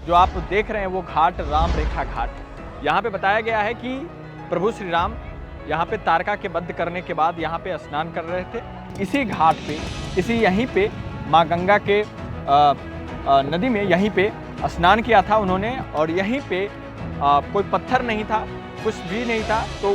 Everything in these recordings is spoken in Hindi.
जो आप देख रहे हैं वो घाट राम रेखा घाट है। यहाँ पे बताया गया है कि प्रभु श्री राम यहाँ पे तारका के वध करने के बाद यहाँ पे स्नान कर रहे थे। इसी घाट पे यहीं पे माँ गंगा के नदी में यहीं पे स्नान किया था उन्होंने, और यहीं पे कोई पत्थर नहीं था, कुछ भी नहीं था, तो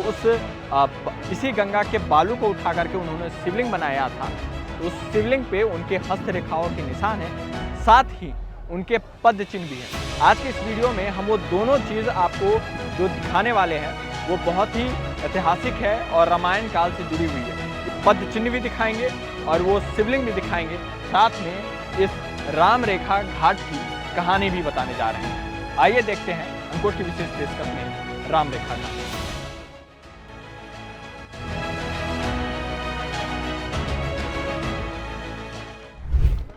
इसी गंगा के बालू को उठा करके उन्होंने शिवलिंग बनाया था। तो उस शिवलिंग पे उनके हस्तरेखाओं के निशान है, साथ ही उनके पद चिन्ह भी हैं। आज की इस वीडियो में हम वो दोनों चीज़ आपको जो दिखाने वाले हैं वो बहुत ही ऐतिहासिक है और रामायण काल से जुड़ी हुई है। पद चिन्ह भी दिखाएंगे और वो शिवलिंग भी दिखाएंगे, साथ में इस राम रेखा घाट की कहानी भी बताने जा रहे हैं। आइए देखते हैं अनकोट की विशेष पेशकश में राम रेखा घाट।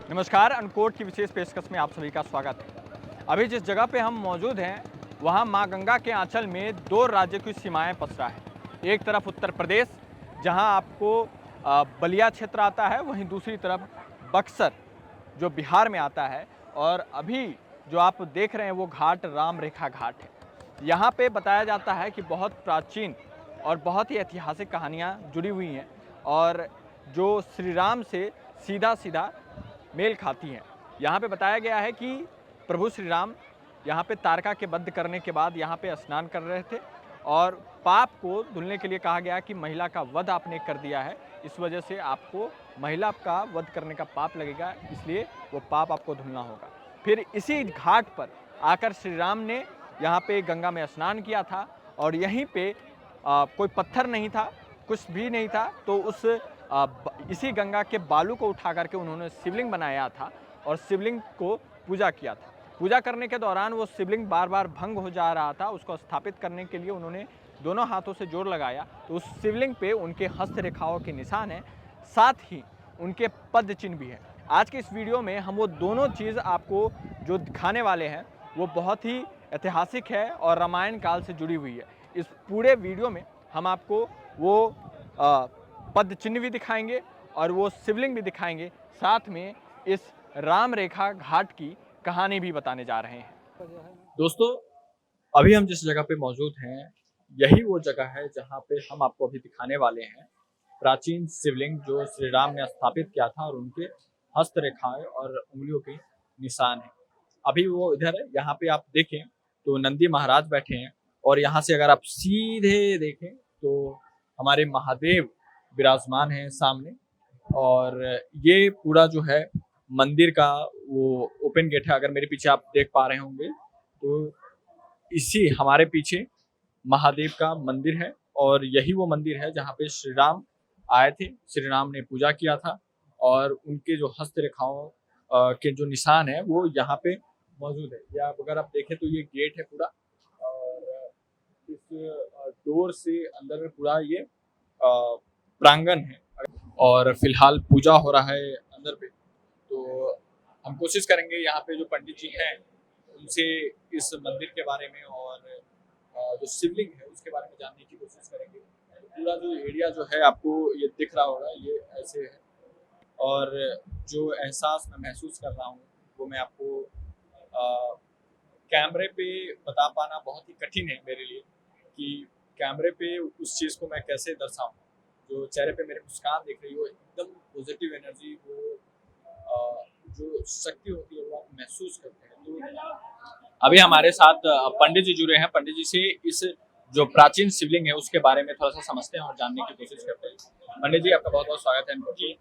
नमस्कार, अनकोट की विशेष पेशकश में आप सभी का स्वागत है। अभी जिस जगह पे हम मौजूद हैं वहाँ माँ गंगा के आंचल में दो राज्यों की सीमाएं पसरा है। एक तरफ उत्तर प्रदेश जहाँ आपको बलिया क्षेत्र आता है, वहीं दूसरी तरफ बक्सर जो बिहार में आता है। और अभी जो आप देख रहे हैं वो घाट राम रेखा घाट है। यहाँ पे बताया जाता है कि बहुत प्राचीन और बहुत ही ऐतिहासिक कहानियाँ जुड़ी हुई हैं और जो श्री राम से सीधा सीधा मेल खाती हैं। यहाँ पे बताया गया है कि प्रभु श्री राम यहाँ पे तारका के वध करने के बाद यहाँ पे स्नान कर रहे थे और पाप को धुलने के लिए कहा गया कि महिला का वध आपने कर दिया है, इस वजह से आपको महिला का वध करने का पाप लगेगा, इसलिए वो पाप आपको धुलना होगा। फिर इसी घाट पर आकर श्री राम ने यहाँ पे गंगा में स्नान किया था और यहीं पे कोई पत्थर नहीं था, कुछ भी नहीं था, तो इसी गंगा के बालू को उठा करके उन्होंने शिवलिंग बनाया था और शिवलिंग को पूजा किया था। पूजा करने के दौरान वो शिवलिंग बार बार भंग हो जा रहा था, उसको स्थापित करने के लिए उन्होंने दोनों हाथों से जोर लगाया, तो उस शिवलिंग पे उनके हस्तरेखाओं के निशान हैं, साथ ही उनके पद चिन्ह भी हैं। आज की इस वीडियो में हम वो दोनों चीज़ आपको जो दिखाने वाले हैं वो बहुत ही ऐतिहासिक है और रामायण काल से जुड़ी हुई है। इस पूरे वीडियो में हम आपको वो पद चिन्ह भी दिखाएंगे और वो शिवलिंग भी दिखाएंगे, साथ में इस राम रेखा घाट की कहानी भी बताने जा रहे हैं। दोस्तों, अभी हम जिस जगह पे मौजूद हैं यही वो जगह है जहाँ पे हम आपको अभी दिखाने वाले हैं प्राचीन शिवलिंग जो श्री राम ने स्थापित किया था और उनके हस्तरेखाएं और उंगलियों के निशान हैं। अभी वो इधर है, यहाँ पे आप देखें तो नंदी महाराज बैठे हैं और यहाँ से अगर आप सीधे देखें तो हमारे महादेव विराजमान हैं सामने। और ये पूरा जो है मंदिर का वो ओपन गेट है, अगर मेरे पीछे आप देख पा रहे होंगे तो इसी हमारे पीछे महादेव का मंदिर है और यही वो मंदिर है जहाँ पे श्री राम आए थे, श्री राम ने पूजा किया था और उनके जो हस्तरेखाओं के जो निशान है वो यहाँ पे मौजूद है। या अगर आप देखें तो ये गेट है पूरा और इस डोर से अंदर में पूरा ये प्रांगण है और फिलहाल पूजा हो रहा है अंदर पे। तो हम कोशिश करेंगे यहाँ पे जो पंडित जी हैं उनसे इस मंदिर के बारे में और जो शिवलिंग है उसके बारे में जानने की कोशिश करेंगे। पूरा जो एरिया जो है आपको ये दिख रहा होगा, ये ऐसे है और जो एहसास मैं महसूस कर रहा हूँ वो मैं आपको कैमरे पे बता पाना बहुत ही कठिन है मेरे लिए कि कैमरे पे उस चीज़ को मैं कैसे दर्शाऊँ। जो चेहरे पे मेरे मुस्कान दिख रही हो, एकदम पॉजिटिव एनर्जी, वो जो शक्ति होती है वो आप महसूस करते हैं। तो अभी हमारे साथ पंडित जी जुड़े हैं। पंडित जी से इस जो प्राचीन शिवलिंग है उसके बारे में थोड़ा सा समझते हैं और जानने की कोशिश करते हैं। पंडित जी, आपका बहुत बहुत स्वागत है जी।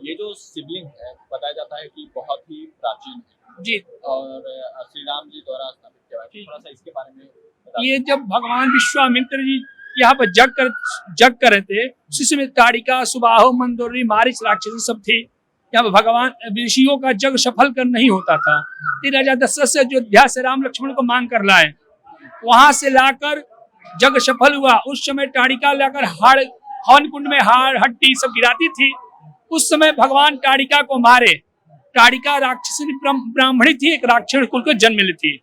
ये जो शिवलिंग है बताया जाता है कि बहुत ही प्राचीन है जी और श्री राम जी द्वारा स्थापित किया है, थोड़ा सा इसके बारे में। ये जब भगवान विश्वामित्र जी यहाँ पर जग कर रहे थे, उसी में ताड़िका, सुबाहो, मंदोदरी, मारीच राक्षस सब थे। यहाँ पर भगवान ऋषियों का जग सफल कर नहीं होता था। राजा दशरथ से अयोध्या से राम लक्ष्मण को मांग कर लाए, वहां से लाकर जग सफल हुआ। उस समय ताड़िका लाकर हवन कुंड में हाड़ हड्डी सब गिराती थी। उस समय भगवान ताड़िका को मारे। ताड़िका राक्षसी ब्राह्मणी थी, एक राक्षण कुल को जन्म ली थी।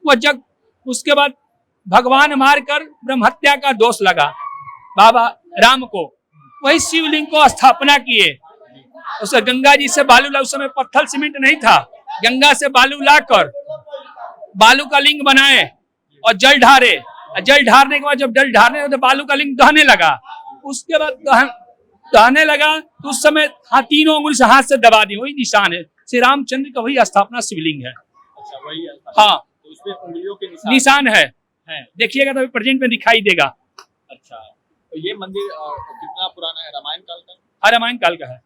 वह जग उसके बाद भगवान मारकर ब्रह्म हत्या का दोष लगा बाबा राम को। वही शिवलिंग को स्थापना किए। उसे गंगा जी से बालू ला, उस समय पत्थर सीमेंट नहीं था, गंगा से बालू लाकर बालू का लिंग बनाए और जल ढारे। जल ढारने के बाद जब जल ढारने तो बालू का लिंग दहने लगा। उसके बाद दहने लगा तो उस समय तीनों उंगली से हाथ से दबा दी, वही निशान है श्री रामचंद्र का, वही स्थापना शिवलिंग है। अच्छा, वही है। हाँ, तो उसमें उंगलियों के निशान है। देखिएगा तो प्रेजेंट में दिखाई देगा। अच्छा, तो ये मंदिर कितना पुराना है? रामायण काल का? हाँ, रामायण काल का है।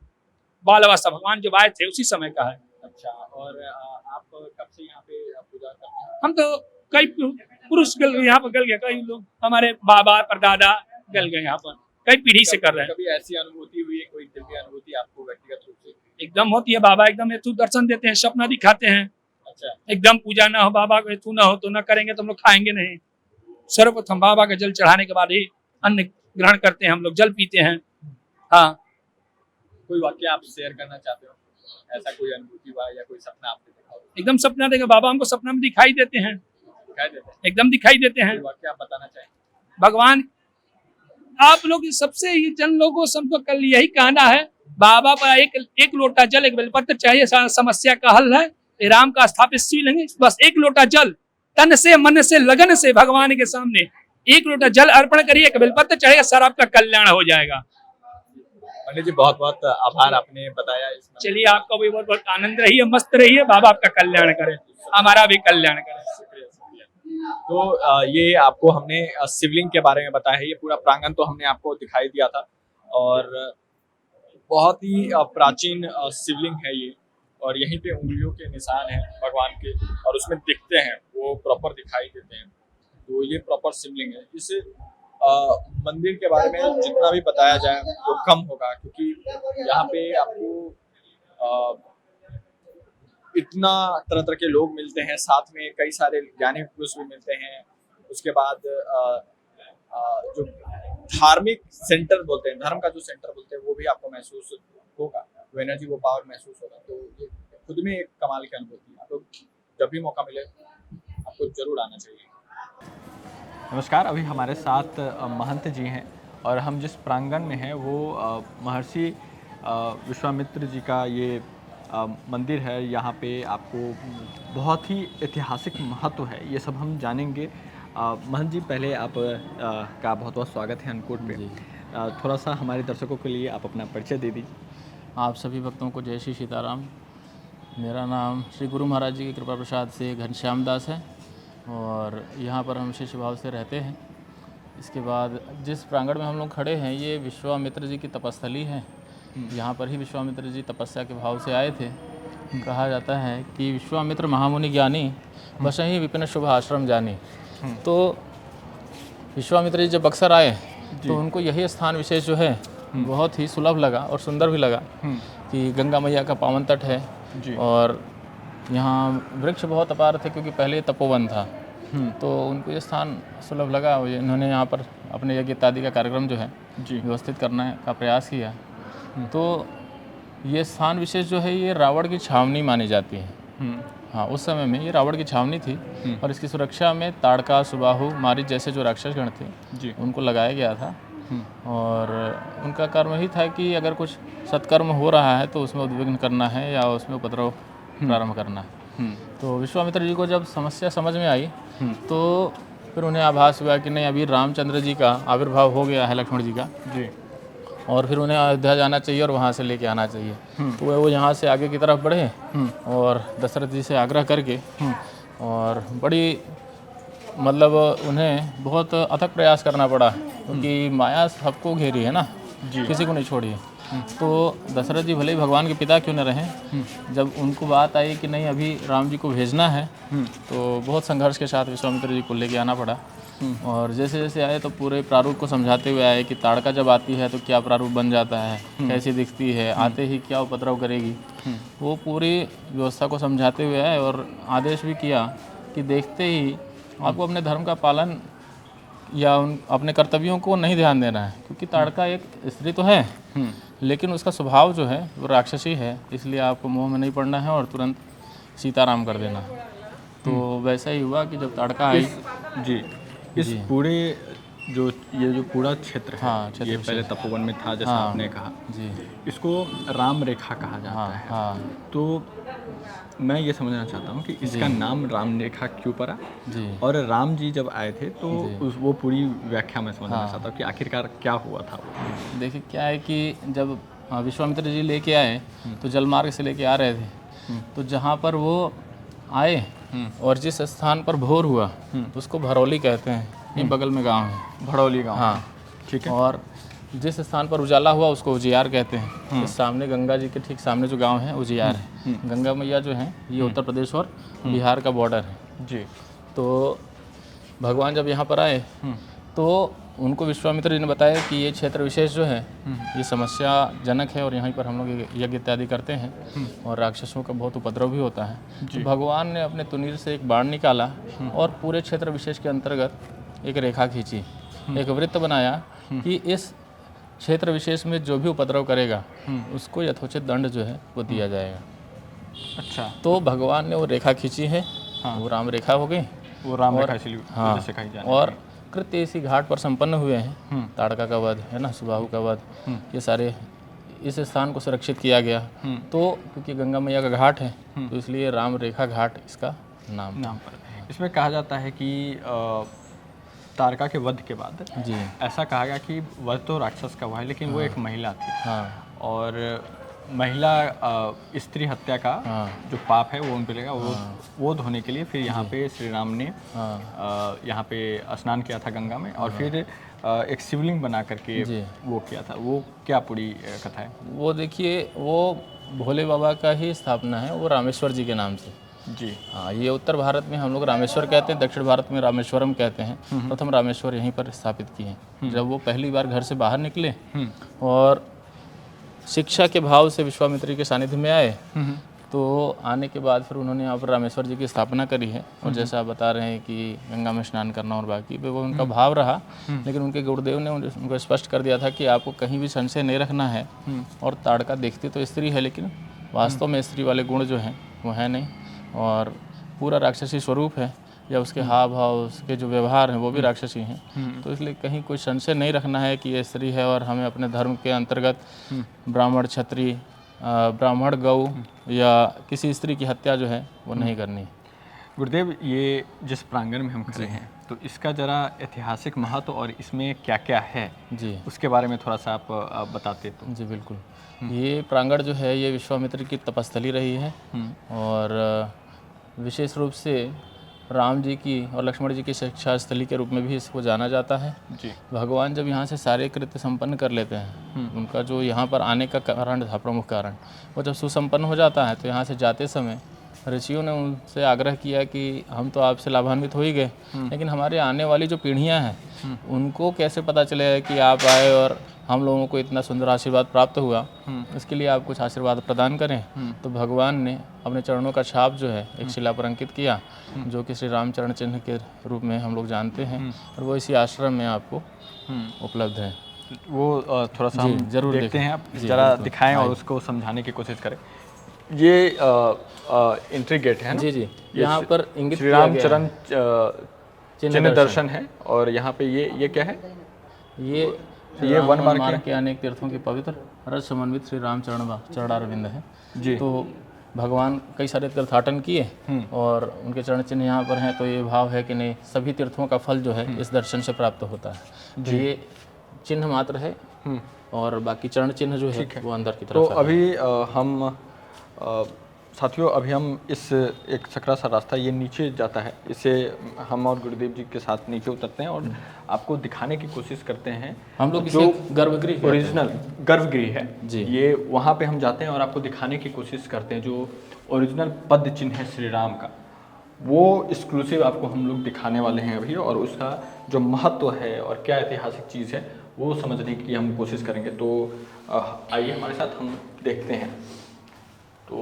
बाल अवस्था भगवान जब आए थे उसी समय का है। अच्छा, और आप कब से यहाँ पे पूजा करते हैं? हम तो कई पुरुष यहाँ पर गल गए, कई लोग हमारे बाबा परदादा गल गए यहाँ पर, कई पीढ़ी से कर रहे हैं। कभी ऐसी अनुभूति हुई है, कोई दिव्य अनुभूति आपको व्यक्तिगत रूप से? एकदम होती है। बाबा एकदम हेतु दर्शन देते हैं, सपना दिखाते हैं। अच्छा, एकदम पूजा ना हो, बाबा को हेतु ना हो तो न करेंगे तो हम लोग खाएंगे नहीं। सर्वप्रथम बाबा का जल चढ़ाने के बाद ही अन्न ग्रहण करते हैं, हम लोग जल पीते हैं। हाँ, कोई वाक्य आप शेयर करना चाहते हो? ऐसा कोई अनुभूति हुआ या कोई सपना आपने देखा हो? एकदम सपना देखा, बाबा हमको सपना में दिखाई देते हैं, दिखाई देते हैं? एकदम दिखाई देते हैं। कोई वाक्य आप बताना चाहें? भगवान आप लोग सबसे ये जन लोगों से हमको कल यही कहना है, बाबा पर एक लोटा जल, एक बेलपत्र चाहिए, सारा समस्या का हल है। राम का स्थापित शिवलिंग, बस एक लोटा जल तन से मन से लगन से भगवान के सामने एक लोटा जल अर्पण करिए, एक बेलपत्र चढ़ेगा, सर आपका कल्याण हो जाएगा। पंडित जी, बहुत बहुत आभार, आपने बताया। चलिए, आपका भी बहुत बहुत आनंद रहिए, मस्त रहिए, बाबा आपका कल्याण करे, हमारा भी कल्याण करे। तो ये आपको हमने शिवलिंग के बारे में बताया है। ये पूरा प्रांगण तो हमने आपको दिखाई दिया था, और बहुत ही प्राचीन शिवलिंग है ये, और यहीं पे उंगलियों के निशान हैं भगवान के, और उसमें दिखते हैं, वो प्रॉपर दिखाई देते हैं। तो ये प्रॉपर शिवलिंग है। इस मंदिर के बारे में जितना भी बताया जाए वो कम होगा, क्योंकि यहाँ पे आपको इतना तरह तरह के लोग मिलते हैं, साथ में कई सारे ज्ञानी पुरुष भी मिलते हैं। उसके बाद जो धार्मिक सेंटर बोलते हैं, धर्म का जो सेंटर बोलते हैं, वो भी आपको महसूस होगा, वो एनर्जी, वो पावर महसूस होगा। तो ये खुद में एक कमाल की अनुभूति है। तो जब भी मौका मिले आपको जरूर आना चाहिए। नमस्कार, अभी हमारे साथ महंत जी हैं, और हम जिस प्रांगण में हैं वो महर्षि विश्वामित्र जी का ये मंदिर है। यहाँ पे आपको बहुत ही ऐतिहासिक महत्व है, ये सब हम जानेंगे। महंत जी, पहले आप का बहुत बहुत स्वागत है अन्नकूट पे। थोड़ा सा हमारे दर्शकों के लिए आप अपना परिचय दे दीजिए। आप सभी भक्तों को जय श्री सीताराम। मेरा नाम श्री गुरु महाराज जी की कृपा प्रसाद से घनश्याम दास है, और यहाँ पर हम शिष्य भाव से रहते हैं। इसके बाद जिस प्रांगण में हम लोग खड़े हैं, ये विश्वामित्र जी की तपस्थली है। यहाँ पर ही विश्वामित्र जी तपस्या के भाव से आए थे। कहा जाता है कि विश्वामित्र महामुनि ज्ञानी, बसहि विपिन शुभ आश्रम जानी। तो विश्वामित्र जी जब बक्सर आए तो उनको यही स्थान विशेष जो है बहुत ही सुलभ लगा और सुंदर भी लगा कि गंगा मैया का पावन तट है, और यहाँ वृक्ष बहुत अपार थे क्योंकि पहले तपोवन था। तो उनको ये स्थान सुलभ लगा। इन्होंने यहाँ पर अपने यज्ञ इत्यादि का कार्यक्रम जो है व्यवस्थित करने का प्रयास किया। तो ये स्थान विशेष जो है, ये रावण की छावनी मानी जाती है। हाँ, उस समय में ये रावण की छावनी थी, और इसकी सुरक्षा में ताड़का, सुबाहु, मारीच जैसे जो राक्षस गण थे उनको लगाया गया था। और उनका कर्म ही था कि अगर कुछ सत्कर्म हो रहा है तो उसमें उद्विग्न करना है या उसमें उपद्रव प्रारंभ करना है। तो विश्वामित्र जी को जब समस्या समझ में आई तो फिर उन्हें आभास हुआ कि नहीं, अभी रामचंद्र जी का आविर्भाव हो गया है, लक्ष्मण जी का, और फिर उन्हें अयोध्या जाना चाहिए और वहाँ से लेके आना चाहिए। तो वो यहाँ से आगे की तरफ बढ़े और दशरथ जी से आग्रह करके, और बड़ी मतलब उन्हें बहुत अथक प्रयास करना पड़ा, क्योंकि माया सबको घेरी है ना, किसी को नहीं छोड़ी है। तो दशरथ जी भले ही भगवान के पिता क्यों न रहें, जब उनको बात आई कि नहीं अभी राम जी को भेजना है, तो बहुत संघर्ष के साथ विश्वामित्र जी को लेके आना पड़ा। और जैसे जैसे आए तो पूरे प्रारूप को समझाते हुए आए कि ताड़का जब आती है तो क्या प्रारूप बन जाता है, कैसी दिखती है, आते ही क्या उपद्रव करेगी, वो पूरी व्यवस्था को समझाते हुए आए। और आदेश भी किया कि देखते ही आपको अपने धर्म का पालन या अपने कर्तव्यों को नहीं ध्यान देना है, क्योंकि ताड़का एक स्त्री तो है लेकिन उसका स्वभाव जो है वो राक्षसी है, इसलिए आपको मोह में नहीं पड़ना है और तुरंत सीताराम कर देना। तो वैसा ही हुआ कि जब ताड़का आई इस पूरे जो पूरा क्षेत्र है, हाँ, ये पहले तपोवन में था जैसा आपने कहा, इसको राम रेखा कहा जाता है। तो मैं ये समझना चाहता हूँ कि इसका नाम राम रेखा क्यों पड़ा, जी और राम जी जब आए थे तो जी। वो पूरी व्याख्या मैं समझना हाँ। चाहता हूँ कि आखिरकार क्या हुआ था वो। देखिए क्या है कि जब विश्वामित्र जी लेके आए तो जलमार्ग से लेके आ रहे थे, तो जहाँ पर वो आए और जिस स्थान पर भोर हुआ उसको भरौली कहते हैं, ये बगल में गांव है। भड़ौली गाँव। हाँ ठीक है। और जिस स्थान पर उजाला हुआ उसको उजियार कहते हैं। इस सामने गंगा जी के ठीक सामने जो गांव है उजियार है। गंगा मैया जो है ये उत्तर प्रदेश और बिहार का बॉर्डर है। जी। तो भगवान जब यहाँ पर आए तो उनको विश्वामित्र जी ने बताया कि ये क्षेत्र विशेष जो है ये समस्याजनक है और यहीं पर हम लोग यज्ञ इत्यादि करते हैं और राक्षसों का बहुत उपद्रव भी होता है। तो भगवान ने अपने तुनीर से एक बाण निकाला और पूरे क्षेत्र विशेष के अंतर्गत एक रेखा खींची, एक वृत्त बनाया कि इस क्षेत्र विशेष में जो भी उपद्रव करेगा उसको यथोचित दंड जो है वो दिया जाएगा। अच्छा। तो भगवान ने वो रेखा खींची है, वो राम रेखा हो गई। वो राम और- रेखा इसलिए हाँ, वजह से कही जाने और कृत्य इसी घाट पर संपन्न हुए हैं। ताड़का का वध है ना, सुबाहु का वध, ये सारे इस स्थान को सुरक्षित किया गया। तो क्योंकि गंगा मैया का घाट है तो इसलिए राम रेखा घाट इसका नाम नाम पर। इसमें कहा जाता है कि तारका के वध के बाद जी। ऐसा कहा गया कि वध तो राक्षस का हुआ है लेकिन वो एक महिला थी, हाँ और महिला स्त्री हत्या का जो पाप है वो उन पर लगा, वो धोने के लिए फिर यहाँ पे श्री राम ने यहाँ पे स्नान किया था गंगा में, और फिर एक शिवलिंग बना करके वो किया था। वो क्या पूरी कथा है? वो देखिए वो भोले बाबा का ही स्थापना है, वो रामेश्वर जी के नाम से। जी। हाँ, ये उत्तर भारत में हम लोग रामेश्वर कहते हैं, दक्षिण भारत में रामेश्वरम कहते हैं। प्रथम रामेश्वर यहीं पर स्थापित किए। जब वो पहली बार घर से बाहर निकले और शिक्षा के भाव से विश्वामित्र के सानिध्य में आए, तो आने के बाद फिर उन्होंने यहाँ पर रामेश्वर जी की स्थापना करी है। और जैसा आप बता रहे हैं कि गंगा में स्नान करना और बाकी पे वो उनका भाव रहा, लेकिन उनके गुरुदेव ने उनको स्पष्ट कर दिया था कि आपको कहीं भी संशय नहीं रखना है। और ताड़का देखती तो स्त्री है लेकिन वास्तव में स्त्री वाले गुण जो हैं वो है नहीं, और पूरा राक्षसी स्वरूप है, या उसके हाव भाव उसके जो व्यवहार हैं वो भी राक्षसी हैं। तो इसलिए कहीं कोई संशय नहीं रखना है कि ये स्त्री है और हमें अपने धर्म के अंतर्गत ब्राह्मण क्षत्रिय ब्राह्मण गौ या किसी स्त्री की हत्या जो है वो नहीं करनी। गुरुदेव, ये जिस प्रांगण में हम खड़े हैं तो इसका जरा ऐतिहासिक महत्व और इसमें क्या क्या है जी उसके बारे में थोड़ा सा आप बताते तो। जी बिल्कुल। ये प्रांगण जो है ये विश्वामित्र की तपस्थली रही है, और विशेष रूप से राम जी की और लक्ष्मण जी की शिक्षा स्थली के रूप में भी इसको जाना जाता है। जी। भगवान जब यहाँ से सारे कृत्य संपन्न कर लेते हैं, उनका जो यहाँ पर आने का कारण था, प्रमुख कारण, वो जब सुसंपन्न हो जाता है तो यहाँ से जाते समय ऋषियों ने उनसे आग्रह किया कि हम तो आपसे लाभान्वित हो ही गए, लेकिन हमारे आने वाली जो पीढ़ियाँ हैं उनको कैसे पता चलेगा कि आप आए और हम लोगों को इतना सुंदर आशीर्वाद प्राप्त हुआ, इसके लिए आप कुछ आशीर्वाद प्रदान करें। तो भगवान ने अपने चरणों का छाप जो है एक शिला पर अंकित किया, जो कि श्री राम चरण चिन्ह के रूप में हम लोग जानते हैं, और वो इसी आश्रम में आपको उपलब्ध है। वो थोड़ा सा हम जरूर देखते हैं, आप जी, जरा बिल्कुल। दिखाएं और उसको समझाने की कोशिश करें। ये एंट्री गेट है ना? जी जी, यहाँ पर इंगित श्री राम किया चरण गया चिन्ह दर्शन है, और यहाँ पे ये क्या है? ये वन मार्ग के अनेक तीर्थों के पवित्र रस समन्वित श्री राम चरणारविंद है जी। तो भगवान कई सारे तीर्थाटन किए और उनके चरण चिन्ह यहाँ पर हैं, तो ये भाव है कि नहीं, सभी तीर्थों का फल जो है इस दर्शन से प्राप्त होता है। तो ये चिन्ह मात्र है और बाकी चरण चिन्ह जो है वो अंदर की तरफ तो है। अभी हम साथियों, अभी हम इस एक सकरा सा रास्ता ये नीचे जाता है, इसे हम और गुरुदेव जी के साथ नीचे उतरते हैं और आपको दिखाने की कोशिश करते हैं। हम लोग जो इसे गर्भगृह ओरिजिनल गर्भगृह है जी, ये वहाँ पे हम जाते हैं और आपको दिखाने की कोशिश करते हैं जो ओरिजिनल पद चिन्ह है श्री राम का, वो एक्सक्लूसिव आपको हम लोग दिखाने वाले हैं अभी, और उसका जो महत्व है और क्या ऐतिहासिक चीज़ है वो समझने की हम कोशिश करेंगे। तो आइए हमारे साथ हम देखते हैं। तो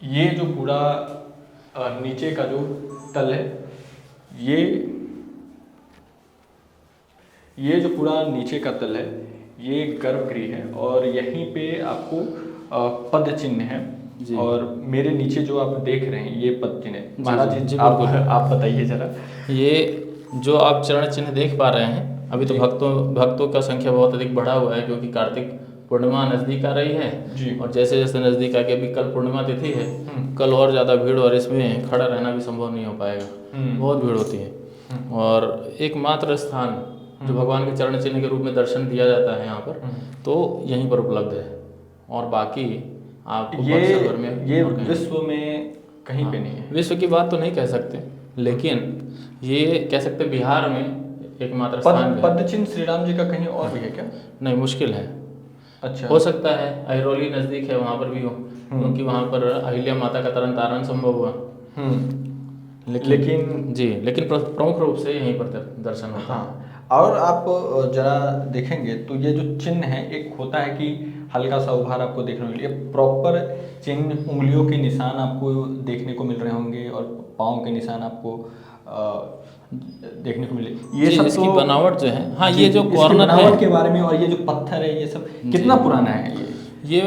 ये जो पूरा नीचे का जो तल है, ये जो पूरा नीचे का तल है ये गर्भगृह है, और यहीं पे आपको पद चिन्ह है। और मेरे नीचे जो आप देख रहे हैं ये पद चिन्ह है। महाराज जी आप बताइए जरा। ये जो आप चरण चिन्ह देख पा रहे हैं, अभी तो भक्तों का संख्या बहुत अधिक बढ़ा हुआ है, क्योंकि कार्तिक पूर्णिमा नज़दीक आ रही है जी। और जैसे जैसे नज़दीक आके अभी कल पूर्णिमा तिथि है, कल और ज़्यादा भीड़ और इसमें खड़ा रहना भी संभव नहीं हो पाएगा, बहुत भीड़ होती है। और एकमात्र स्थान जो भगवान के चरण चिन्ह के रूप में दर्शन दिया जाता है यहाँ पर, तो यहीं पर उपलब्ध है और बाकी आपको बक्सर भर में ये और कहीं विश्व में कहीं पे नहीं है। विश्व की बात तो नहीं कह सकते, लेकिन ये कह सकते बिहार में एकमात्र स्थान है। पद्म चिन्ह श्री राम जी का कहीं और भी है क्या? नहीं, मुश्किल है। अच्छा, हो सकता है अहिरौली नज़दीक है, वहाँ पर भी हो, क्योंकि वहाँ पर अहिल्या माता का तरन तारण संभव हुआ। लेकिन प्रमुख रूप से यहीं पर दर्शन होता है। हाँ, और आप जरा देखेंगे तो ये जो चिन्ह है, एक होता है कि हल्का सा उभार आपको देखने को मिले, प्रॉपर चिन्ह उंगलियों के निशान आपको देखने को मिल रहे होंगे और पाँव के निशान आपको देखने को मिले। ये सब इसकी तो बनावट जो है, हाँ ये जो इसकी कॉर्नर बनावट है के बारे में, और ये जो पत्थर है, ये सब कितना पुराना है? ये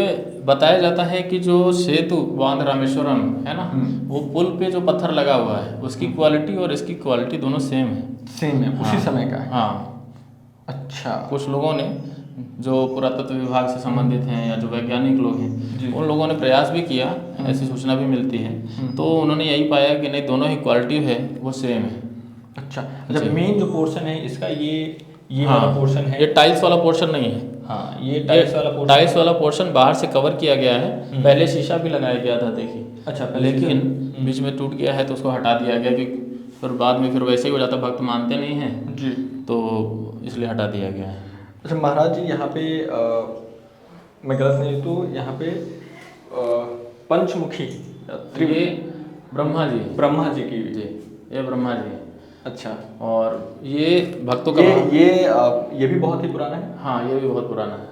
बताया जाता है कि जो सेतु बांध रामेश्वरम है ना, वो पुल पे जो पत्थर लगा हुआ है उसकी क्वालिटी और इसकी क्वालिटी दोनों सेम है। सेम है, उसी समय का है। हाँ, अच्छा। कुछ लोगों ने जो पुरातत्व विभाग से संबंधित हैं या जो वैज्ञानिक लोग हैं, उन लोगों ने प्रयास भी किया, ऐसी सूचना भी मिलती है, तो उन्होंने यही पाया कि नहीं, दोनों ही क्वालिटी है वो सेम है। अच्छा, जब मेन जो पोर्शन है इसका ये वाला पोर्शन है, ये टाइल्स वाला पोर्शन नहीं है। हाँ, ये टाइल्स वाला पोर्शन बाहर से कवर किया गया है। पहले शीशा भी लगाया गया था, देखिए। अच्छा, लेकिन बीच में टूट गया है तो उसको हटा दिया गया, कि फिर बाद में फिर वैसे ही हो जाता, भक्त मानते नहीं हैं जी, तो इसलिए हटा दिया गया है। अच्छा महाराज जी, यहाँ पे मैं गलत नहीं तो यहाँ पे पंचमुखी ये ब्रह्मा जी की जी, ये ब्रह्मा जी। अच्छा, और ये भक्तों का ये भी बहुत ही पुराना है। हाँ, ये भी बहुत पुराना है।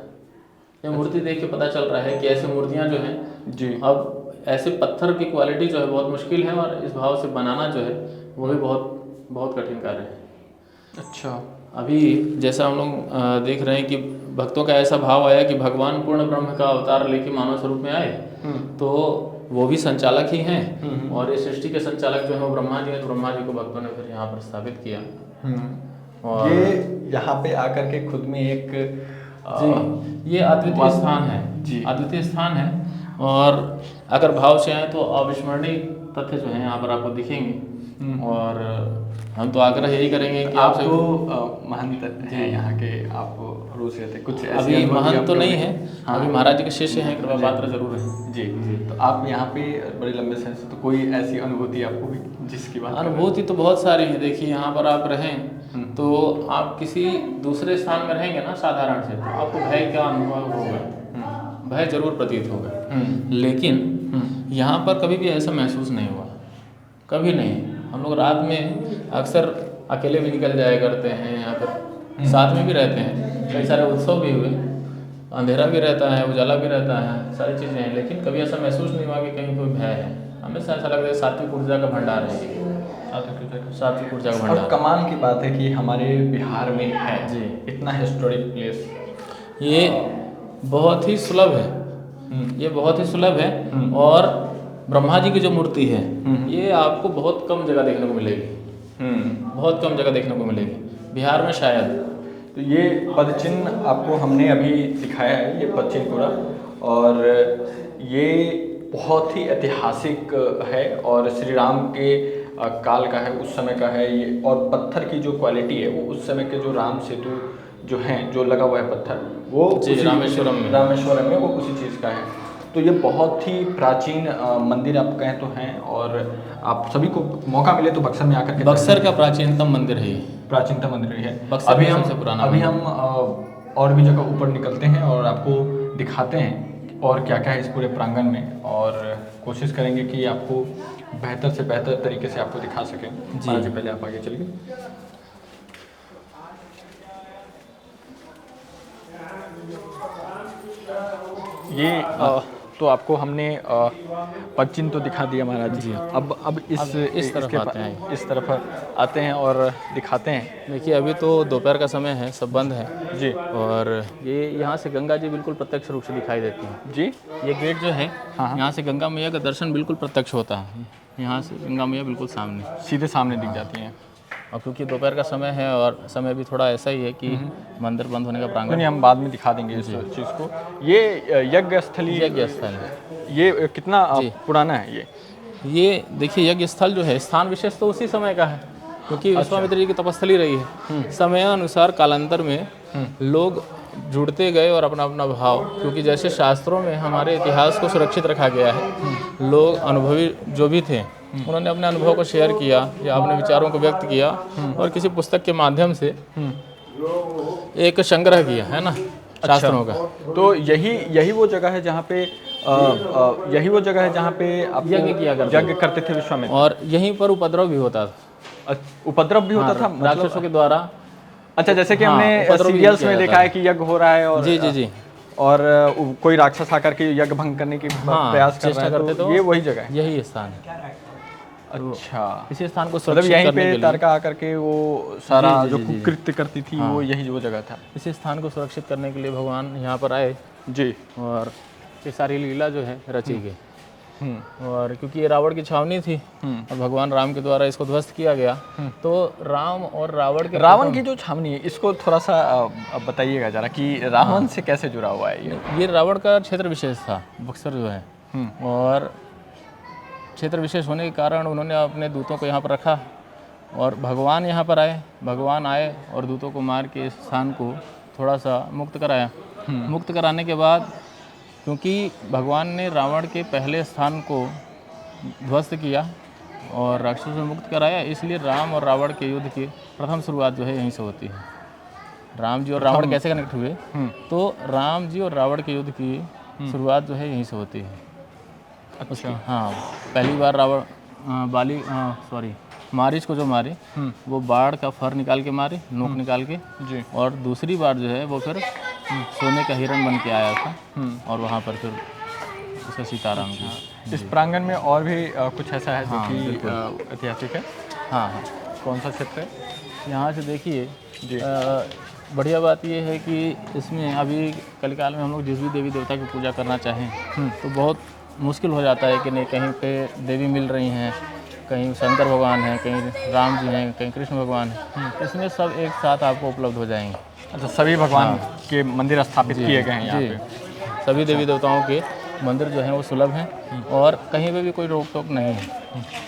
ये मूर्ति देख के पता चल रहा है कि ऐसी मूर्तियाँ जो हैं जी, अब ऐसे पत्थर की क्वालिटी जो है बहुत मुश्किल है, और इस भाव से बनाना जो है वो भी बहुत बहुत कठिन कार्य है। अच्छा, अभी जैसा हम लोग देख रहे हैं कि भक्तों का ऐसा भाव आया कि भगवान पूर्ण ब्रह्म का अवतार लेके मानव स्वरूप में आए, तो वो भी संचालक ही हैं, और इस सृष्टि के संचालक जो है वो ब्रह्मा जी हैं। तो ब्रह्मा जी को भक्तों ने फिर यहाँ पर स्थापित किया। और ये यहाँ पे आकर के खुद में एक ये अद्वितीय स्थान है जी, अद्वितीय स्थान है। और अगर भाव से आए तो अविस्मरणीय तथ्य जो है यहाँ पर आपको दिखेंगे। और हम तो आग्रह यही करेंगे कि आप तो महंत हैं यहाँ के, आप रोज रहते कुछ अभी महंत तो नहीं है, अभी महाराज जी के शिष्य हैं, कृपा पात्र जरूर है जी। तो आप यहाँ पे बड़े लंबे समय से, तो कोई ऐसी अनुभूति आपको भी जिसकी बात? अनुभूति तो बहुत सारी है। देखिए, यहाँ पर आप रहें तो आप किसी दूसरे स्थान में रहेंगे ना साधारण से, तो आपको भय का अनुभव होगा, भय जरूर प्रतीत होगा, लेकिन यहाँ पर कभी भी ऐसा महसूस नहीं हुआ, कभी नहीं। हम लोग रात में अक्सर अकेले भी निकल जाया करते हैं, यहाँ पर साथ में भी रहते हैं, कई सारे उत्सव भी हुए, अंधेरा भी रहता है, उजाला भी रहता है, सारी चीज़ें हैं, लेकिन कभी ऐसा महसूस नहीं हुआ कि कहीं कोई भय है। हमेशा ऐसा लगता है सात्विक ऊर्जा का भंडार है, सात्विक ऊर्जा का भंडार। और कमाल की बात है कि हमारे बिहार में है जी इतना हिस्टोरिक प्लेस, ये बहुत ही सुलभ है, ये बहुत ही सुलभ है। और ब्रह्मा जी की जो मूर्ति है ये आपको बहुत कम जगह देखने को मिलेगी, बहुत कम जगह देखने को मिलेगी बिहार में शायद। तो ये पदचिन्ह आपको हमने अभी दिखाया है, ये पदचिन्ह पूरा, और ये बहुत ही ऐतिहासिक है और श्री राम के काल का है, उस समय का है ये। और पत्थर की जो क्वालिटी है वो उस समय के जो राम सेतु जो हैं, जो लगा हुआ है पत्थर, वो रामेश्वरम में वो उसी चीज़ का है। तो ये बहुत ही प्राचीन मंदिर आप कहें तो हैं, और आप सभी को मौका मिले तो बक्सर में आकर के, बक्सर का प्राचीनतम मंदिर है, प्राचीनतम मंदिर है। अभी हम और भी जगह ऊपर निकलते हैं और आपको दिखाते हैं और क्या क्या है इस पूरे प्रांगण में, और कोशिश करेंगे कि आपको बेहतर से बेहतर तरीके से आपको दिखा सकें जी। पहले आप आगे चलिए। ये तो आपको हमने पदचिन्ह तो दिखा दिया महाराज जी। अब इस तरफ आते हैं और दिखाते हैं। देखिए, अभी तो दोपहर का समय है, सब बंद है जी, और ये यहाँ से गंगा जी बिल्कुल प्रत्यक्ष रूप से दिखाई देती हैं जी। ये गेट जो है, यहाँ से गंगा मैया का दर्शन बिल्कुल प्रत्यक्ष होता है। यहाँ से गंगा मैया बिल्कुल सामने, सीधे सामने दिख जाती हैं। और क्योंकि दोपहर का समय है और समय भी थोड़ा ऐसा ही है कि मंदिर बंद होने का प्रांगण नहीं, हम बाद में दिखा देंगे इस चीज़ को। ये यज्ञ स्थली, यज्ञ स्थल है। ये कितना पुराना है ये देखिए यज्ञ स्थल जो है स्थान विशेष तो उसी समय का है, क्योंकि विश्वामित्र जी की तपस्थली रही है। समयानुसार कालांतर में लोग जुड़ते गए और अपना अपना भाव, क्योंकि जैसे शास्त्रों में हमारे इतिहास को सुरक्षित रखा गया है, लोग अनुभवी जो भी थे उन्होंने अपने अनुभव को शेयर किया या अपने विचारों को व्यक्त किया और किसी पुस्तक के माध्यम से एक संग्रह किया है ना शास्त्रों का। तो यही वो जगह है जहाँ पे यही वो जगह है जहाँ पे आप यज्ञ करते थे विश्वामित्र, और यहीं पर उपद्रव भी होता था। उपद्रव भी होता था राक्षसों के द्वारा। अच्छा, जैसे कि हमने सीरियल्स में देखा है कि यज्ञ हो रहा है और जी और कोई राक्षस आकर के यज्ञ भंग करने की प्रयास कर रहा है, तो ये वही जगह है, यही स्थान है। अच्छा, इसी स्थान को मतलब यहीं पे तारका आकर के वो सारा जो कुकृत्य करती थी वो यही वो जगह था। इसी स्थान को सुरक्षित करने के लिए भगवान यहाँ पर आए जी, और ये सारी लीला जो है रची गई। और क्योंकि ये रावण की छावनी थी और भगवान राम के द्वारा इसको ध्वस्त किया गया, तो राम और रावण की जो छावनी है इसको थोड़ा सा बताइएगा जरा कि रावण से कैसे जुड़ा हुआ है ये रावण का क्षेत्र विशेष था, बक्सर जो है, और क्षेत्र विशेष होने के कारण उन्होंने अपने दूतों को यहाँ पर रखा और भगवान यहाँ पर आए। भगवान आए और दूतों को मार के इस स्थान को थोड़ा सा मुक्त कराया। मुक्त कराने के बाद, क्योंकि भगवान ने रावण के पहले स्थान को ध्वस्त किया और राक्षसों से मुक्त कराया, इसलिए राम और रावण के युद्ध की प्रथम शुरुआत जो है यहीं से होती है। राम जी और रावण कैसे कनेक्ट हुए, तो राम जी और रावण के युद्ध की शुरुआत जो है यहीं से होती है। अच्छा, हाँ, पहली बार रावण मारीच को जो मारे वो बाढ़ का फर निकाल के मारे, नोक निकाल के जी, और दूसरी बार जो है वो फिर सोने का हिरण बन के आया था और वहाँ पर फिर उसका सीताराम की। इस प्रांगण में और भी कुछ ऐसा है जो कि ऐतिहासिक है? हाँ, कौन सा क्षेत्र है? यहाँ से देखिए बढ़िया बात ये है कि इसमें अभी कलिकाल में हम लोग जिस भी देवी देवता की पूजा करना चाहें तो बहुत मुश्किल हो जाता है कि नहीं, कहीं पे देवी मिल रही हैं, कहीं शंकर भगवान हैं, कहीं राम जी हैं, कहीं कृष्ण भगवान हैं, इसमें सब एक साथ आपको उपलब्ध हो जाएंगे। अच्छा, सभी भगवान के मंदिर स्थापित किए गए हैं यहाँ पे? सभी देवी देवताओं के मंदिर जो हैं वो सुलभ हैं और कहीं पे भी कोई रोक टोक नहीं है।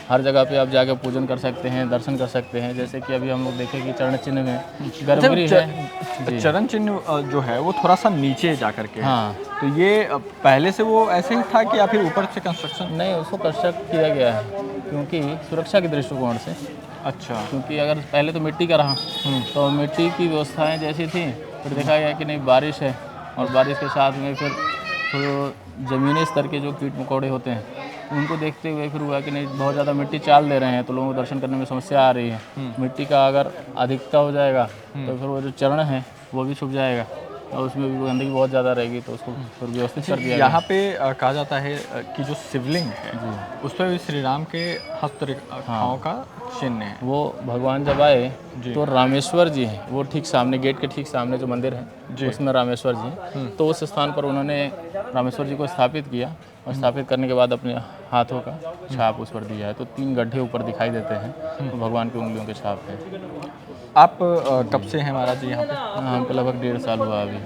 हर जगह पे आप जाकर पूजन कर सकते हैं, दर्शन कर सकते हैं। जैसे कि अभी हम लोग देखें कि चरण चिन्ह में गर्भगृह है। चरण चिन्ह जो है वो थोड़ा सा नीचे जा करके, हाँ, तो ये पहले से वो ऐसे ही था कि या फिर ऊपर से कंस्ट्रक्शन? नहीं, उसको कंस्ट्रक्ट किया गया है क्योंकि सुरक्षा के दृष्टिकोण से। अच्छा, क्योंकि अगर पहले तो मिट्टी का रहा तो मिट्टी की व्यवस्थाएं जैसी थी, फिर देखा गया कि नहीं बारिश है और बारिश के साथ में फिर तो ज़मीनी स्तर के जो कीट मकोड़े होते हैं उनको देखते हुए फिर हुआ कि नहीं बहुत ज़्यादा मिट्टी चाल दे रहे हैं तो लोगों को दर्शन करने में समस्या आ रही है। मिट्टी का अगर अधिकता हो जाएगा तो फिर वो जो चरण है वो भी छुप जाएगा और उसमें भी गंदगी बहुत ज़्यादा रहेगी, तो उसको फिर व्यवस्थित कर दिया। यहाँ पे कहा जाता है कि जो शिवलिंग है उस पर भी श्री राम के हस्तरेखाओं का चिन्ह है। वो भगवान जब आए तो रामेश्वर जी हैं, वो ठीक सामने गेट के ठीक सामने जो मंदिर है उसमें रामेश्वर जी हैं, तो उस स्थान पर उन्होंने रामेश्वर जी को स्थापित किया और स्थापित करने के बाद अपने हाथों का छाप उस पर दिया है। तो 3 गड्ढे ऊपर दिखाई देते हैं, तो भगवान की उंगलियों के छाप है। आप कब से हैं महाराज जी यहाँ पे? हमको लगभग 1.5 साल हुआ अभी।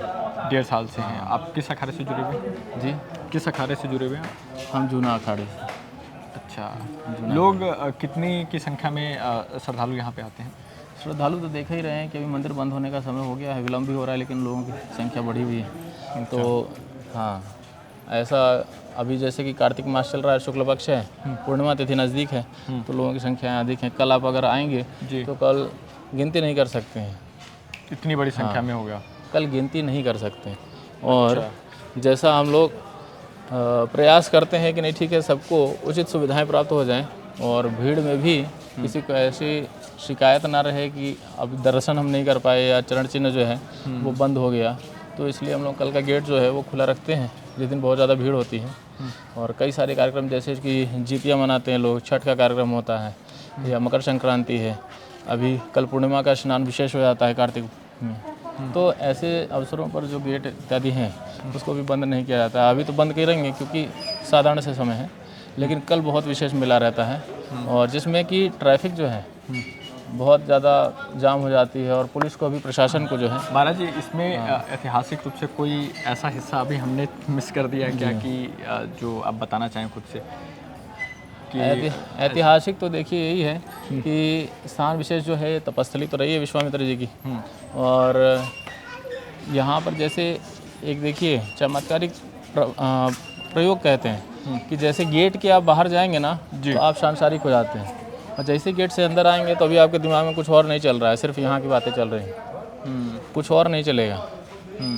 1.5 साल से हैं आप? किस अखाड़े से जुड़े हुए हैं जी? किस अखाड़े से जुड़े हुए हैं? हम जूना अखाड़े से। अच्छा, लोग कितनी की संख्या में श्रद्धालु यहाँ पे आते हैं? श्रद्धालु तो देख ही रहे हैं कि अभी मंदिर बंद होने का समय हो गया है, विलम्ब भी हो रहा है, लेकिन लोगों की संख्या बढ़ी हुई है। तो हाँ, ऐसा अभी जैसे कि कार्तिक मास चल रहा है, शुक्ल पक्ष है, पूर्णिमा तिथि नज़दीक है, तो लोगों की संख्या अधिक है। कल आप अगर आएंगे तो कल गिनती नहीं कर सकते हैं, इतनी बड़ी संख्या में हो गया, कल गिनती नहीं कर सकते। और जैसा हम लोग प्रयास करते हैं कि नहीं ठीक है सबको उचित सुविधाएं प्राप्त हो जाएं और भीड़ में भी किसी को ऐसी शिकायत ना रहे कि अब दर्शन हम नहीं कर पाए या चरण चिन्ह जो है वो बंद हो गया, तो इसलिए हम लोग कल का गेट जो है वो खुला रखते हैं, जिस दिन बहुत ज़्यादा भीड़ होती है। और कई सारे कार्यक्रम जैसे कि जीतिया मनाते हैं लोग, छठ का कार्यक्रम होता है या मकर संक्रांति है, अभी कल पूर्णिमा का स्नान विशेष हो जाता है कार्तिक में, तो ऐसे अवसरों पर जो गेट इत्यादि हैं उसको भी बंद नहीं किया जाता है। अभी तो बंद करेंगे क्योंकि साधारण से समय है, लेकिन कल बहुत विशेष मेला रहता है और जिसमें कि ट्रैफिक जो है बहुत ज़्यादा जाम हो जाती है और पुलिस को भी, प्रशासन को जो है। महाराज जी, इसमें ऐतिहासिक रूप से कोई ऐसा हिस्सा अभी हमने मिस कर दिया क्या कि जो आप बताना चाहें खुद से कि ऐतिहासिक तो देखिए यही है कि स्थान विशेष जो है तपस्थली तो रही है विश्वामित्र जी की, और यहाँ पर जैसे एक देखिए चमत्कारिक प्रयोग कहते हैं कि जैसे गेट के आप बाहर जाएंगे ना तो आप सांसारिक हो जाते हैं, और जैसे गेट से अंदर आएंगे तो अभी आपके दिमाग में कुछ और नहीं चल रहा है, सिर्फ यहाँ की बातें चल रही हैं, कुछ और नहीं चलेगा।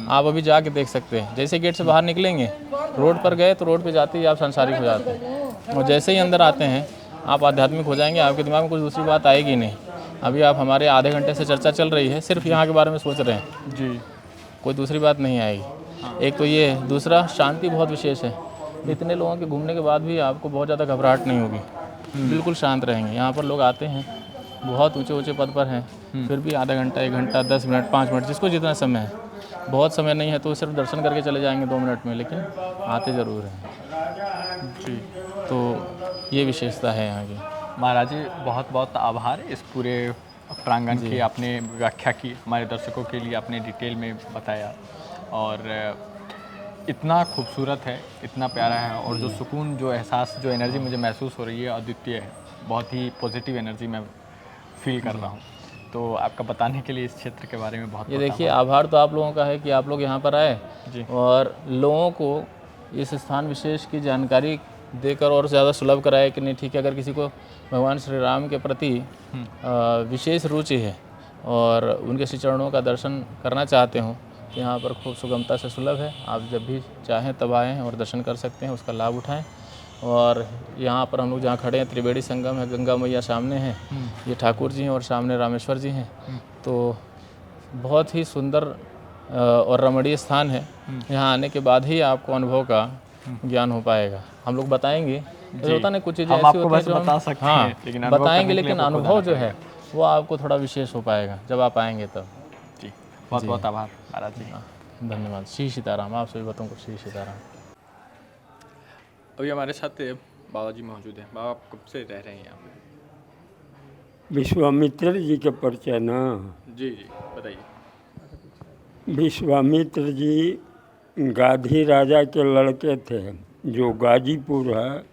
आप अभी जाके देख सकते हैं, जैसे गेट से बाहर निकलेंगे, रोड पर गए तो रोड पे जाते ही आप सांसारिक हो जाते हैं, और जैसे ही अंदर आते हैं आप आध्यात्मिक हो जाएंगे, आपके दिमाग में कुछ दूसरी बात आएगी नहीं। अभी आप हमारे आधे घंटे से चर्चा चल रही है, सिर्फ यहाँ के बारे में सोच रहे हैं जी, कोई दूसरी बात नहीं आएगी। एक तो ये, दूसरा शांति बहुत विशेष है। इतने लोगों के घूमने के बाद भी आपको बहुत ज़्यादा घबराहट नहीं होगी, बिल्कुल शांत रहेंगे। यहाँ पर लोग आते हैं, बहुत ऊंचे ऊंचे पद पर हैं, फिर भी आधा घंटा, 1 घंटा, 10 मिनट, 5 मिनट, जिसको जितना समय है, बहुत समय नहीं है तो सिर्फ दर्शन करके चले जाएंगे 2 मिनट में, लेकिन आते ज़रूर हैं जी। तो ये विशेषता है यहाँ की। महाराज जी, बहुत बहुत आभार इस पूरे प्रांगण की आपने व्याख्या की, हमारे दर्शकों के लिए आपने डिटेल में बताया, और इतना खूबसूरत है, इतना प्यारा है, और जो सुकून, जो एहसास, जो एनर्जी मुझे महसूस हो रही है अद्वितीय है, बहुत ही पॉजिटिव एनर्जी मैं फील कर रहा हूँ। तो आपका बताने के लिए इस क्षेत्र के बारे में बहुत ये देखिए, आभार तो आप लोगों का है कि आप लोग यहाँ पर आए जी, और लोगों को इस स्थान विशेष की जानकारी देकर और ज़्यादा सुलभ कराए कि नहीं ठीक है, अगर किसी को भगवान श्री राम के प्रति विशेष रुचि है और उनके श्री चरणों का दर्शन करना चाहते हो तो यहाँ पर खूब सुगमता से सुलभ है। आप जब भी चाहें तब आएँ और दर्शन कर सकते हैं, उसका लाभ उठाएं। और यहाँ पर हम लोग जहाँ खड़े हैं, त्रिवेणी संगम है, गंगा मैया सामने हैं, ये ठाकुर जी हैं और सामने रामेश्वर जी हैं। तो बहुत ही सुंदर और रमणीय स्थान है। यहाँ आने के बाद ही आपको अनुभव का ज्ञान हो पाएगा। हम लोग बताएंगे, तो होता नहीं, कुछ चीज़ें ऐसी होती हैं जो हम बता सकते हैं, लेकिन बताएंगे, लेकिन अनुभव जो है वो आपको थोड़ा विशेष हो पाएगा जब आप आएंगे तब। जी, बहुत बहुत आभार महाराज जी। धन्यवाद। श्री सीताराम। आप सभी बतों को श्री सीताराम। अभी हमारे साथ बाबा जी मौजूद हैं। बाबा, आप कब से रह रहे हैं यहाँ पे? विश्वामित्र जी के परिचय ना। जी जी, बताइए। विश्वामित्र जी गाधी राजा के लड़के थे। जो गाजीपुर है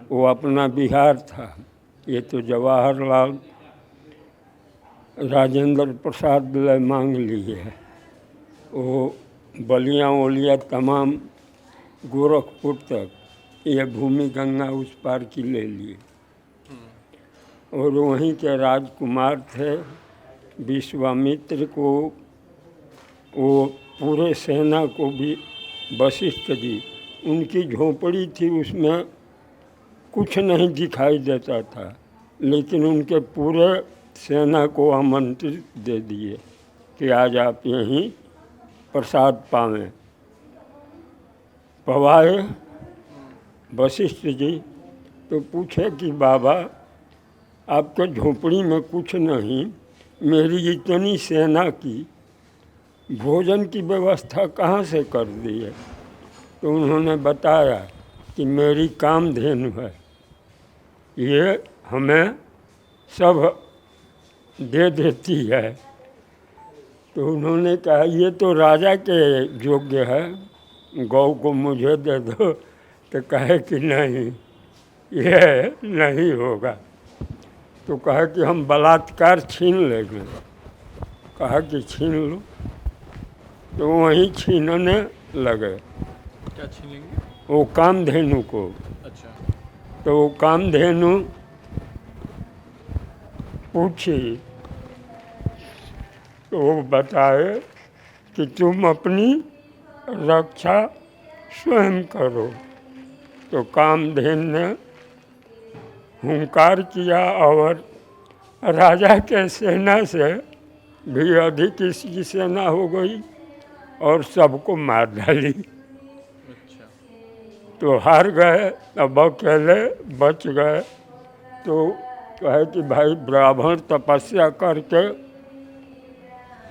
वो अपना बिहार था। ये तो जवाहरलाल राजेंद्र प्रसाद ले मांग लिए है। वो बलिया वलिया तमाम गोरखपुर तक ये भूमि गंगा उस पार की ले लिए, और वहीं के राजकुमार थे। विश्वामित्र को, वो पूरे सेना को भी, वशिष्ठ जी, उनकी झोपड़ी थी, उसमें कुछ नहीं दिखाई देता था, लेकिन उनके पूरे सेना को आमंत्रित दे दिए कि आज आप यहीं प्रसाद पावें। पवाए वशिष्ठ जी तो पूछे कि बाबा, आपके झोपड़ी में कुछ नहीं, मेरी इतनी सेना की भोजन की व्यवस्था कहाँ से कर दी है? तो उन्होंने बताया कि मेरी कामधेनु है, ये हमें सब दे देती है। तो उन्होंने कहा ये तो राजा के योग्य है, गौ को मुझे दे दो। तो कहे कि नहीं, ये नहीं होगा। तो कहा कि हम बलात्कार छीन लेंगे। कहा कि छीन लो। तो वहीं छीनने लगे। क्या छीनेंगे? वो कामधेनु को। अच्छा। तो वो कामधेनु पूछी तो वो बताए कि तुम अपनी रक्षा स्वयं करो। तो कामधेनु ने हुंकार किया और राजा के सेना से भी अधिक इसकी सेना हो गई और सबको मार डाली। अच्छा। तो हार गए, अब अकेले बच गए। तो कहे कि भाई, ब्राह्मण तपस्या करके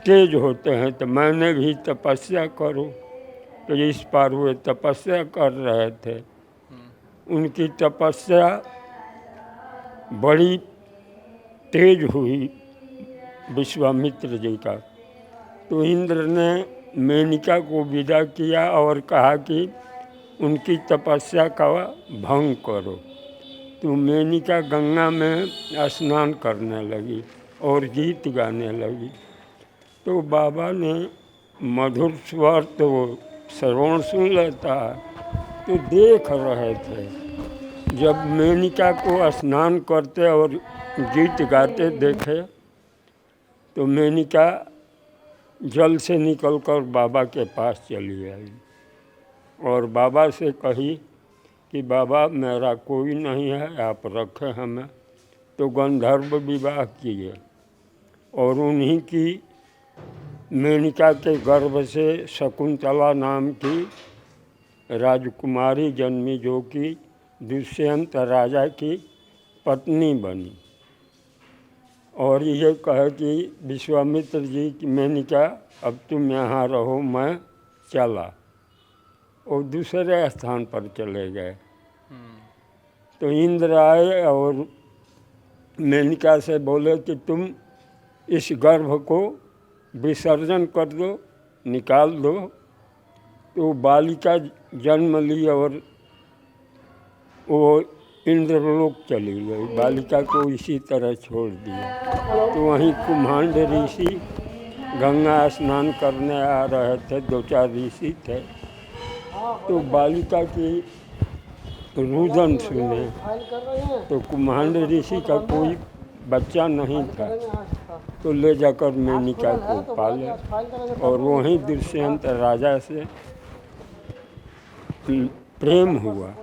तेज होते हैं, तो मैंने भी तपस्या करो। तो इस पार वे तपस्या कर रहे थे। उनकी तपस्या बड़ी तेज हुई विश्वामित्र जी का। तो इंद्र ने मेनका को विदा किया और कहा कि उनकी तपस्या का भंग करो। तो मेनका गंगा में स्नान करने लगी और गीत गाने लगी। तो बाबा ने मधुर स्वर तो श्रवण सुन लेता है, तो देख रहे थे जब मेनका को स्नान करते और गीत गाते देखे तो मेनका जल से निकलकर बाबा के पास चली आई और बाबा से कही कि बाबा मेरा कोई नहीं है, आप रखें हमें। तो गंधर्व विवाह किए और उन्हीं की मेनका के गर्भ से शकुंतला नाम की राजकुमारी जन्मी, जो कि दुष्यंत राजा की पत्नी बनी। और ये कहे कि विश्वामित्र जी की मेनका अब तुम यहाँ रहो, मैं चला, और दूसरे स्थान पर चले गए। तो इंद्र आए और मेनका से बोले कि तुम इस गर्भ को विसर्जन कर दो, निकाल दो। तो बालिका जन्म ली और वो इंद्रलोक चली गई। बालिका को इसी तरह छोड़ दिया। तो वहीं कुम्हांड ऋषि गंगा स्नान करने आ रहे थे, 2-4 ऋषि थे। तो बालिका की रुदन सुने। तो कुम्हांड ऋषि का कोई बच्चा नहीं था, तो ले जाकर मेनका को पाले और वहीं दुष्यंत राजा से प्रेम हुआ।